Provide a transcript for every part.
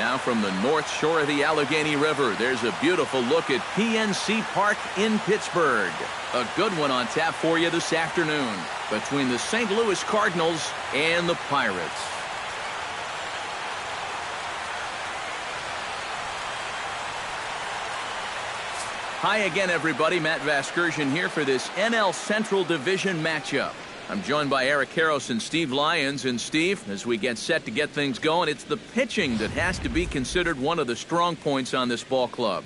Now from the north shore of the Allegheny River, there's a beautiful look at PNC Park in Pittsburgh. A good one on tap for you this afternoon between the St. Louis Cardinals and the Pirates. Hi again, everybody. Matt Vasgersian here for this NL Central Division matchup. I'm joined by Eric Karros and Steve Lyons. And Steve, as we get set to get things going, it's the pitching that has to be considered one of the strong points on this ball club.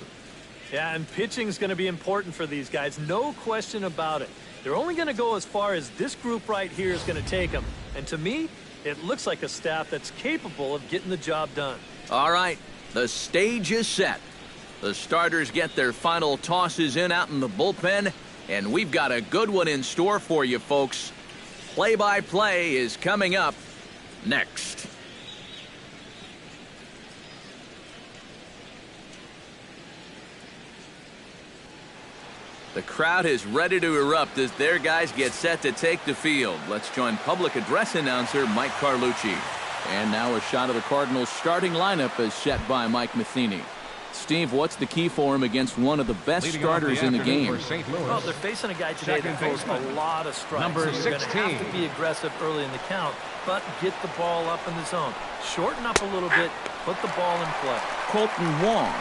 Yeah, and pitching is going to be important for these guys. No question about it. They're only going to go as far as this group right here is going to take them. And to me, it looks like a staff that's capable of getting the job done. All right, the stage is set. The starters get their final tosses in out in the bullpen, and we've got a good one in store for you, folks. Play-by-play is coming up next. The crowd is ready to erupt as their guys get set to take the field. Let's join public address announcer Mike Carlucci. And now a shot of the Cardinals' starting lineup is set by Mike Matheny. Steve, what's the key for him against one of the best starters in the game? Well, they're facing a guy today that throws a lot of strikes. Number 16. You're going to have to be aggressive early in the count, but get the ball up in the zone. Shorten up a little bit, put the ball in play. Colton Wong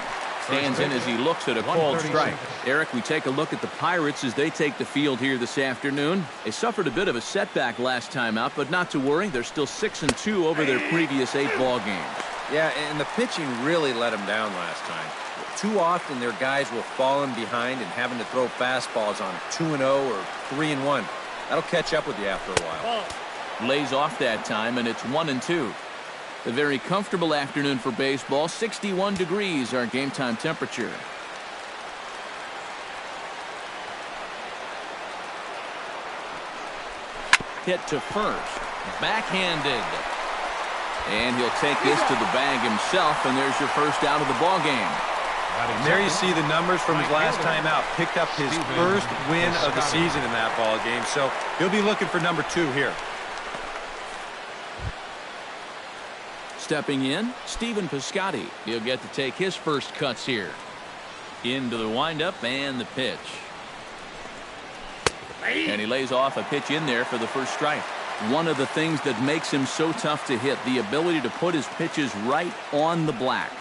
stands in as he looks at a called strike. Eric, we take a look at the Pirates as they take the field here this afternoon. They suffered a bit of a setback last time out, but not to worry. They're still 6-2 over their previous 8 ball games. Yeah, and the pitching really let them down last time. Too often their guys will fall in behind and having to throw fastballs on 2-0 or 3-1. That'll catch up with you after a while. Lays off that time, and it's 1-2. A very comfortable afternoon for baseball. 61 degrees our game time temperature. Hit to first. Backhanded. And he'll take this to the bag himself, and there's your first out of the ball game. And there you see the numbers from his last time out. Picked up his first win of the season in that ball game, so he'll be looking for number 2 here. Stepping in, Stephen Piscotty. He'll get to take his first cuts here. Into the windup and the pitch. And he lays off a pitch in there for the first strike. One of the things that makes him so tough to hit, the ability to put his pitches right on the black.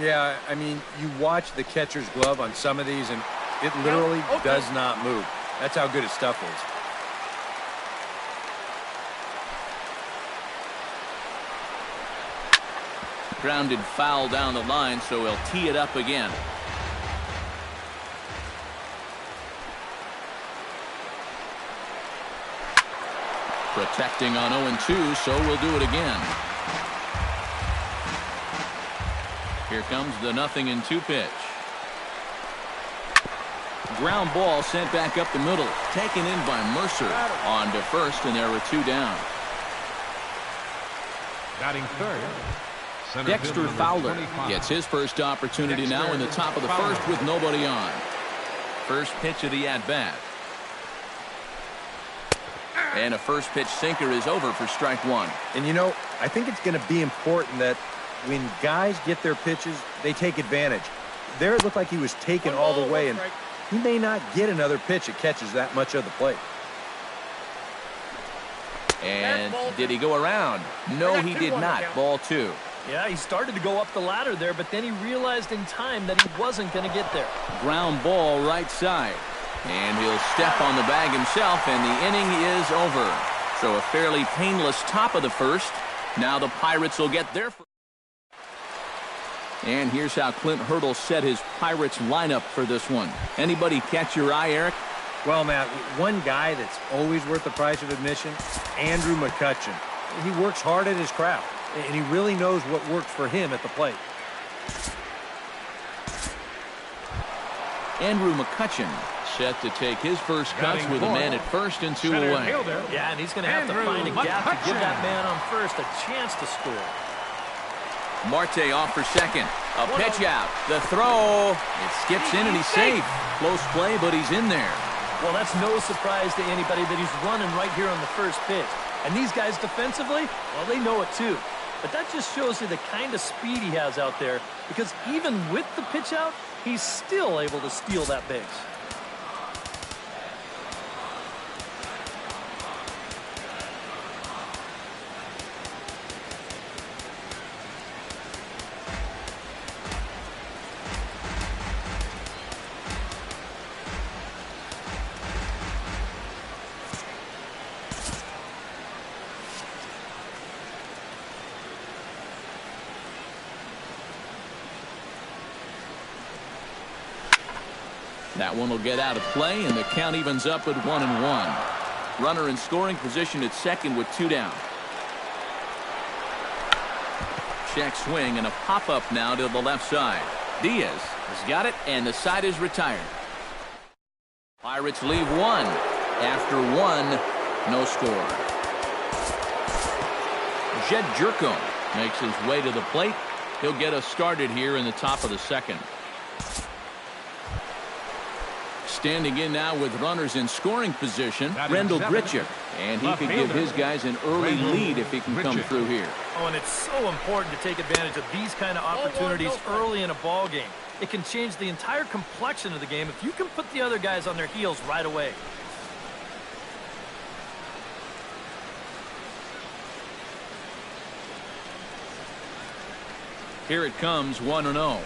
Yeah, I mean, you watch the catcher's glove on some of these, and it literally does not move. That's how good his stuff is. Grounded foul down the line, so he'll tee it up again. Protecting on 0-2, so we'll do it again. Here comes the 0-2 pitch. Ground ball sent back up the middle. Taken in by Mercer. On to first, and there are 2 down. Batting third. Dexter Fowler gets his first opportunity now in the top of the first with nobody on. First pitch of the at-bat. And a first pitch sinker is over for strike 1. And you know, I think it's going to be important that when guys get their pitches, they take advantage. There it looked like he was taken all the way, and he may not get another pitch that catches that much of the plate. And did he go around? No, he did not. Ball 2. Yeah, he started to go up the ladder there, but then he realized in time that he wasn't going to get there. Ground ball right side. And he'll step on the bag himself, and the inning is over. So a fairly painless top of the first. Now the Pirates will get their first. And here's how Clint Hurdle set his Pirates lineup for this one. Anybody catch your eye, Eric? Well, Matt, one guy that's always worth the price of admission, Andrew McCutchen. He works hard at his craft, and he really knows what works for him at the plate. Andrew McCutchen set to take his first cuts with a man at first and 2 away. Yeah, and he's going to have to find a gap to give that man on first a chance to score. Marte off for second. A pitch out. The throw. It skips in and he's safe. Close play, but he's in there. Well, that's no surprise to anybody that he's running right here on the first pitch. And these guys defensively, well, they know it too. but that just shows you the kind of speed he has out there, because even with the pitch out, he's still able to steal that base. That one will get out of play, and the count evens up at 1-1. Runner in scoring position at second with 2 down. Check swing and a pop-up now to the left side. Diaz has got it, and the side is retired. Pirates leave 1. After 1, no score. Jed Jerko makes his way to the plate. He'll get us started here in the top of the second. Standing in now with runners in scoring position, Rendell Grichuk. And he could give his guys an early lead if he can come through here. Oh, and it's so important to take advantage of these kind of opportunities early in a ball game. It can change the entire complexion of the game if you can put the other guys on their heels right away. Here it comes, 1-0.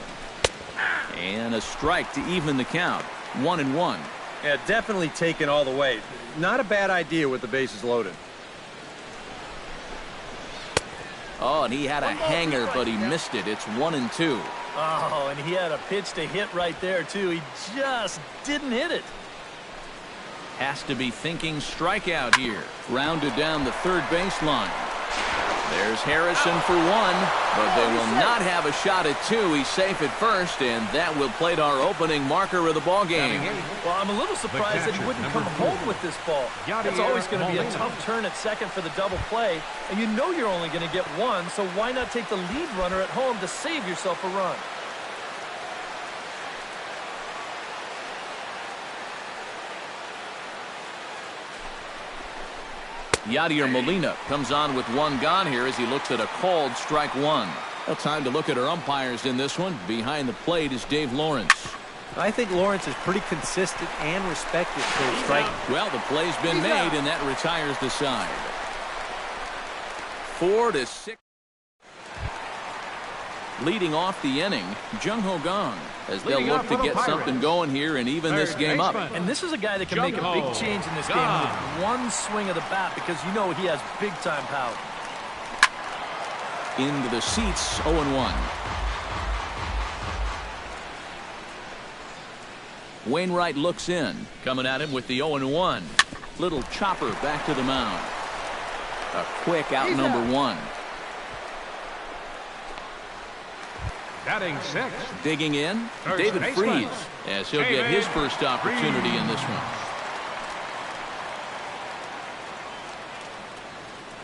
And a strike to even the count. 1-1. Yeah, definitely taken all the way. Not a bad idea with the bases loaded. Oh, and he had a hanger, but he missed it. It's 1-2. Oh, and he had a pitch to hit right there, too. He just didn't hit it. Has to be thinking strikeout here. Rounded down the third baseline. There's Harrison for 1, but they will not have a shot at 2. He's safe at first, and that will plate our opening marker of the ball game. Well, I'm a little surprised that he wouldn't come home with this ball. That's always going to be a tough turn at second for the double play, and you know you're only going to get 1, so why not take the lead runner at home to save yourself a run? Yadier Molina comes on with 1 gone here as he looks at a called strike 1. Well, time to look at our umpires in this one. Behind the plate is Dave Lawrence. I think Lawrence is pretty consistent and respected for his striking. Well, the play's been made, and that retires the side. 4-6. Leading off the inning, Jung-Ho Kang, as they'll look to get something going here and even this game up. And this is a guy that can make a big change in this game with 1 swing of the bat, because you know he has big-time power. Into the seats, 0-1. Wainwright looks in, coming at him with the 0-1. Little chopper back to the mound. A quick out number 1. Batting 6. Digging in, David Freese, as he'll get his first opportunity in this one.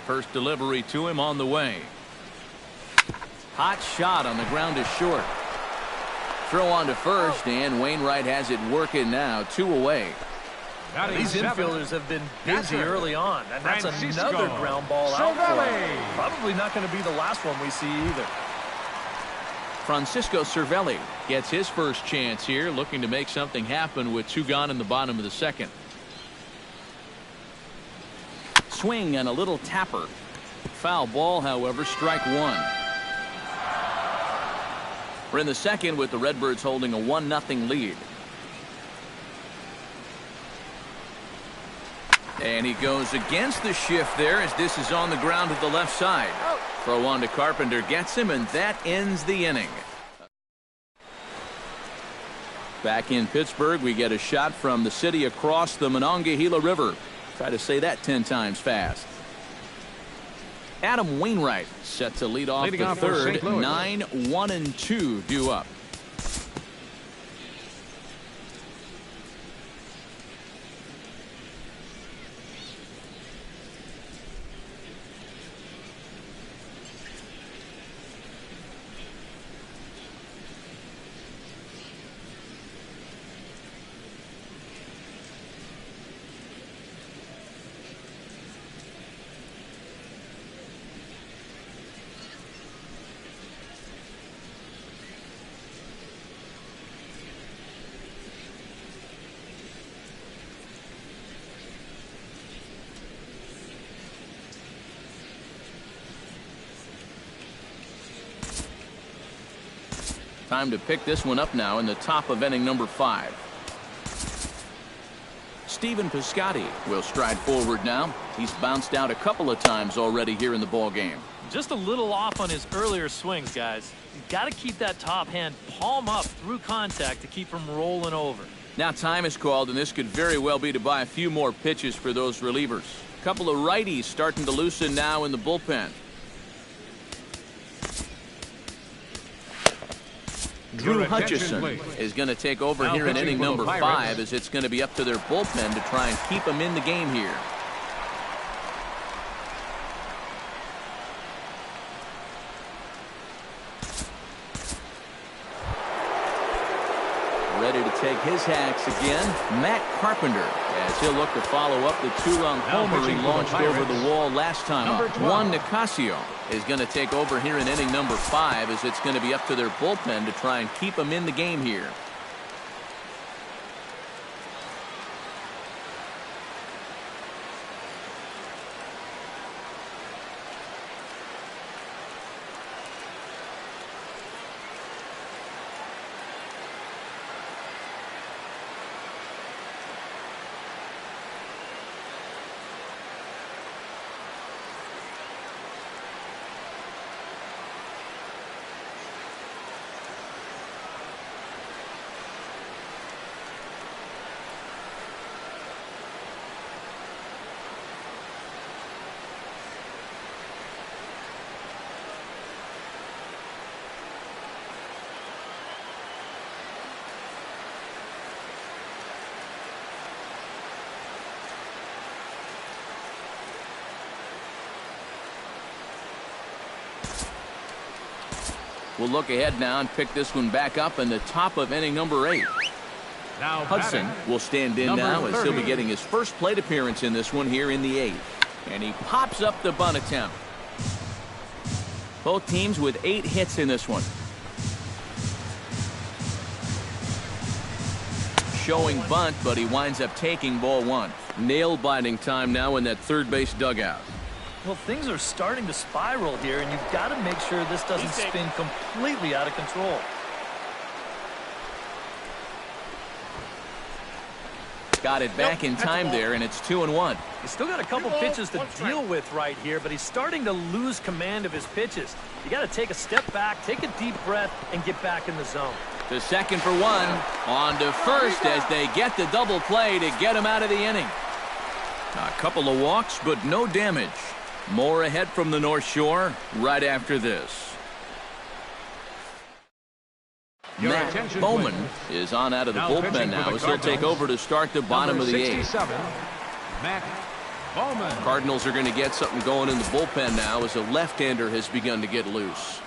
First delivery to him on the way. Hot shot on the ground is short. Throw on to first, and Wainwright has it working now. 2 away. These infielders have been busy early on, and that's another ground ball out for him. Probably not going to be the last one we see either. Francisco Cervelli gets his first chance here, looking to make something happen with 2 gone in the bottom of the second. Swing and a little tapper. Foul ball, however, strike 1. We're in the second with the Redbirds holding a 1-0 lead. And he goes against the shift there as this is on the ground to the left side. Throw on to Carpenter gets him, and that ends the inning. Back in Pittsburgh, we get a shot from the city across the Monongahela River. Try to say that 10 times fast. Adam Wainwright set to lead off the third. 9-1-2 due up. Time to pick this one up now in the top of inning number 5. Stephen Piscotty will stride forward now. He's bounced out a couple of times already here in the ball game. Just a little off on his earlier swings, guys. You've got to keep that top hand palm up through contact to keep from rolling over. Now time is called, and this could very well be to buy a few more pitches for those relievers. A couple of righties starting to loosen now in the bullpen. Drew Hutchison is going to take over here in inning number 5, as it's going to be up to their bullpen to try and keep them in the game here. Ready to take his hacks again, Matt Carpenter, as he'll look to follow up the 2-run homer he launched over the wall last time up. Juan Nicasio is going to take over here in inning number 5, as it's going to be up to their bullpen to try and keep them in the game here. We'll look ahead now and pick this one back up in the top of inning number 8. Now Hudson will stand in now, as he'll be getting his first plate appearance in this one here in the 8th. And he pops up the bunt attempt. Both teams with 8 hits in this one. Showing bunt, but he winds up taking ball 1. Nail-biting time now in that third base dugout. Well, things are starting to spiral here, and you've got to make sure this doesn't spin completely out of control. Got it back in time there, and it's 2-1. He's still got a couple pitches to deal with right here, but he's starting to lose command of his pitches. You got to take a step back, take a deep breath, and get back in the zone. To second for 1. On to first as they get the double play to get him out of the inning. A couple of walks, but no damage. More ahead from the North Shore right after this. Matt Bowman is on out of the bullpen now, as he'll take over to start the bottom of the 8th. Matt Bowman. Cardinals are going to get something going in the bullpen now, as a left-hander has begun to get loose.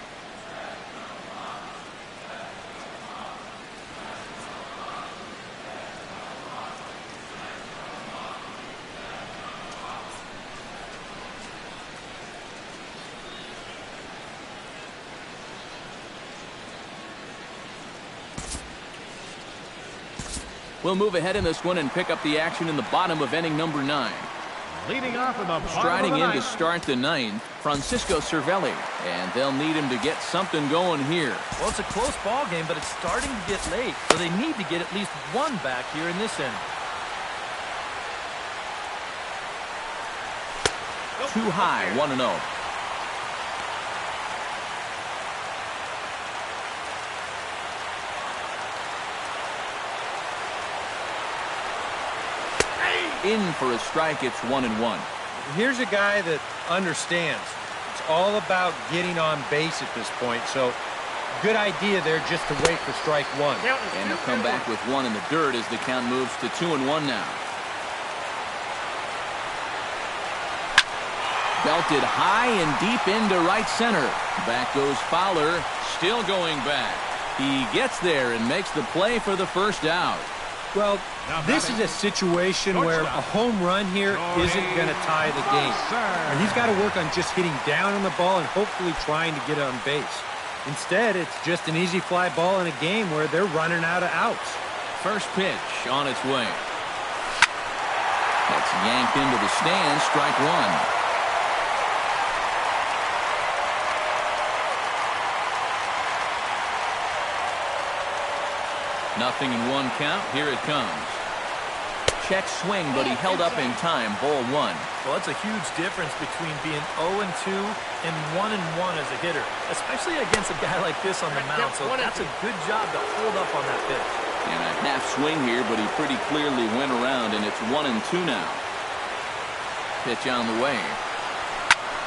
We'll move ahead in this one and pick up the action in the bottom of inning number 9. Leading off in the striding in to start the 9th, Francisco Cervelli, and they'll need him to get something going here. Well, it's a close ball game, but it's starting to get late, so they need to get at least 1 back here in this inning. Too high, 1-0. In for a strike, it's 1-1. Here's a guy that understands. It's all about getting on base at this point, so good idea there just to wait for strike 1. And they'll come back with 1 in the dirt as the count moves to 2-1 now. Belted high and deep into right center. Back goes Fowler, still going back. He gets there and makes the play for the first out. Well, this is a situation where a home run here isn't going to tie the game. And he's got to work on just hitting down on the ball and hopefully trying to get on base. Instead, it's just an easy fly ball in a game where they're running out of outs. First pitch on its way. That's yanked into the stands, strike 1. 0-1 count. Here it comes. Check swing, but he held up in time. Ball 1. Well, that's a huge difference between being 0-2 and 1-1 as a hitter, especially against a guy like this on the mound. So that's a good job to hold up on that pitch. And a half swing here, but he pretty clearly went around, and it's 1-2 now. Pitch on the way.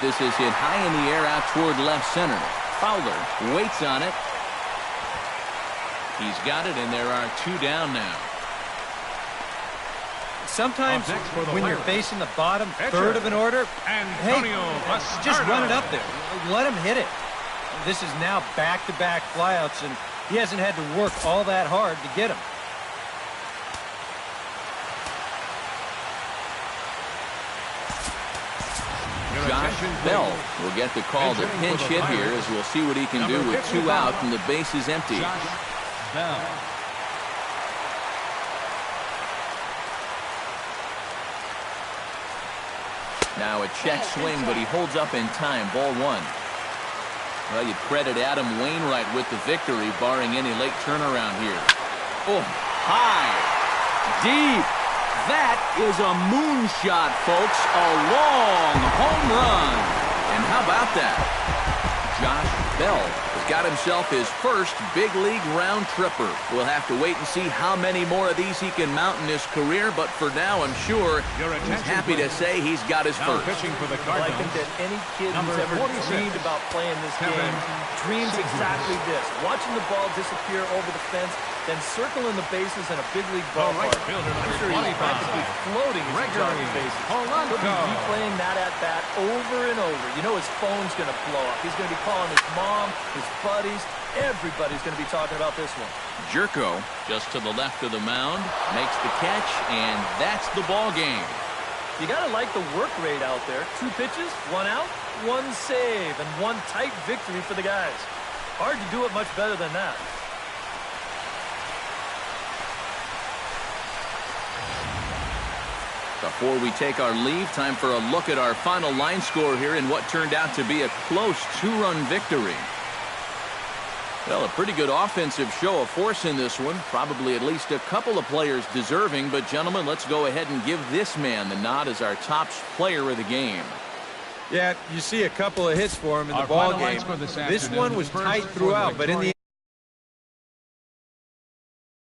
This is hit high in the air out toward left center. Fowler waits on it. He's got it, and there are 2 down now. Sometimes when you're facing the bottom third of an order, just run it up there. Let him hit it. This is now back-to-back flyouts, and he hasn't had to work all that hard to get him. Josh Bell will get the call to pinch hit here, as we'll see what he can do with 2 out and the base is empty. Bell. Now a check swing, but he holds up in time. Ball 1. Well, you credit Adam Wainwright with the victory, barring any late turnaround here. Oh, high, deep. That is a moonshot, folks. A long home run. And how about that? Josh Bell has got himself his first big league round tripper. We'll have to wait and see how many more of these he can mount in his career, but for now, I'm sure he's happy to say he's got his first. Pitching for the Well, I think Cardinals. that any kid who's ever dreamed about playing this game dreams exactly this. Watching the ball disappear over the fence, then circling the bases in a big league ballpark. I'm sure he's practically floating as he jogs bases. He'll be replaying that at bat over and over. You know his phone's going to blow up. He's going to be calling his mom, his buddies. Everybody's going to be talking about this one. Jerko, just to the left of the mound, makes the catch, and that's the ball game. You got to like the work rate out there. 2 pitches, 1 out, 1 save, and 1 tight victory for the guys. Hard to do it much better than that. Before we take our leave, time for a look at our final line score here in what turned out to be a close 2-run victory. Well, a pretty good offensive show of force in this one. Probably at least a couple of players deserving. But, gentlemen, let's go ahead and give this man the nod as our top player of the game. Yeah, you see a couple of hits for him in the ball game. This one was tight throughout, but in the